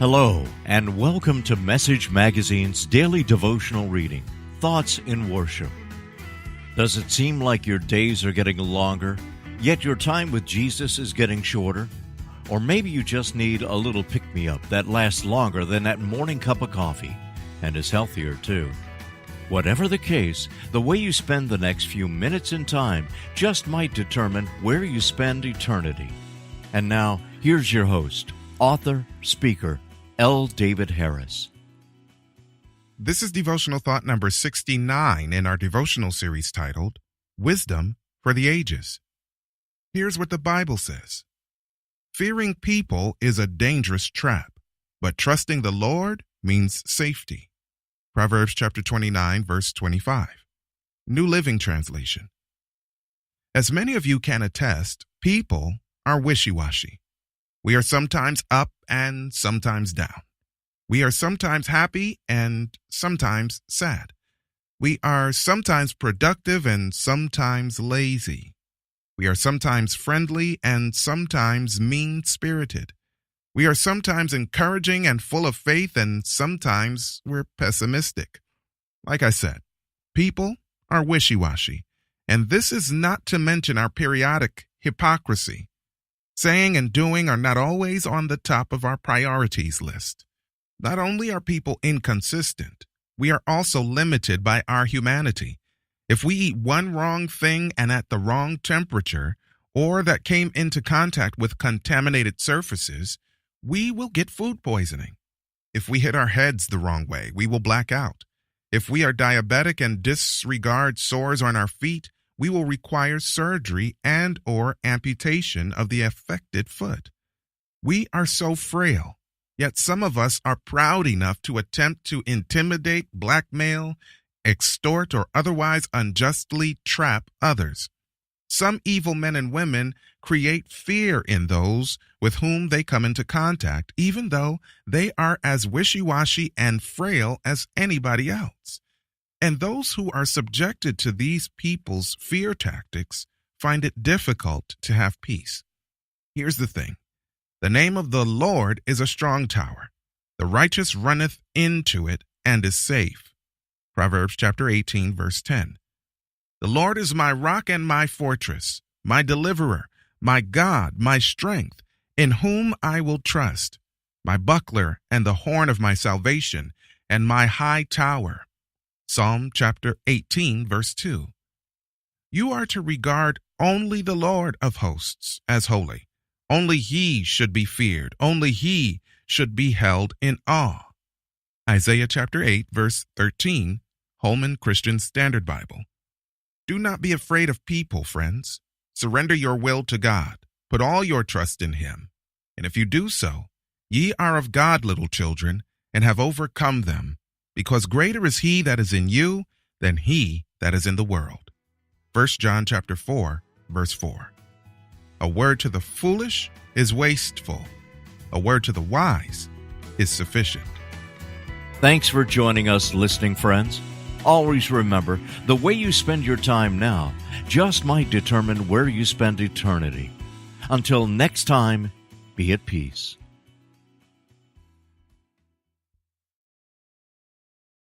Hello, and welcome to Message Magazine's daily devotional reading, Thoughts in Worship. Does it seem like your days are getting longer, yet your time with Jesus is getting shorter? Or maybe you just need a little pick-me-up that lasts longer than that morning cup of coffee, and is healthier too. Whatever the case, the way you spend the next few minutes in time just might determine where you spend eternity. And now, here's your host, author, speaker, L. David Harris. This is devotional thought number 69 in our devotional series titled, Wisdom for the Ages. Here's what the Bible says. Fearing people is a dangerous trap, but trusting the Lord means safety. Proverbs chapter 29, verse 25. New Living Translation. As many of you can attest, people are wishy-washy. We are sometimes up and sometimes down. We are sometimes happy and sometimes sad. We are sometimes productive and sometimes lazy. We are sometimes friendly and sometimes mean-spirited. We are sometimes encouraging and full of faith and sometimes we're pessimistic. Like I said, people are wishy-washy, and this is not to mention our periodic hypocrisy. Saying and doing are not always on the top of our priorities list. Not only are people inconsistent, we are also limited by our humanity. If we eat one wrong thing and at the wrong temperature, or that came into contact with contaminated surfaces, we will get food poisoning. If we hit our heads the wrong way, we will black out. If we are diabetic and disregard sores on our feet, we will require surgery and or amputation of the affected foot. We are so frail, yet some of us are proud enough to attempt to intimidate, blackmail, extort, or otherwise unjustly trap others. Some evil men and women create fear in those with whom they come into contact, even though they are as wishy-washy and frail as anybody else. And those who are subjected to these people's fear tactics find it difficult to have peace. Here's the thing. The name of the Lord is a strong tower. The righteous runneth into it and is safe. Proverbs chapter 18, verse 10. The Lord is my rock and my fortress, my deliverer, my God, my strength, in whom I will trust, my buckler and the horn of my salvation, and my high tower. Psalm chapter 18, verse 2. You are to regard only the Lord of hosts as holy. Only he should be feared. Only he should be held in awe. Isaiah chapter 8, verse 13, Holman Christian Standard Bible. Do not be afraid of people, friends. Surrender your will to God. Put all your trust in him. And if you do so, ye are of God, little children, and have overcome them, because greater is he that is in you than he that is in the world. 1 John chapter 4, verse 4. A word to the foolish is wasteful. A word to the wise is sufficient. Thanks for joining us, listening friends. Always remember, the way you spend your time now just might determine where you spend eternity. Until next time, be at peace.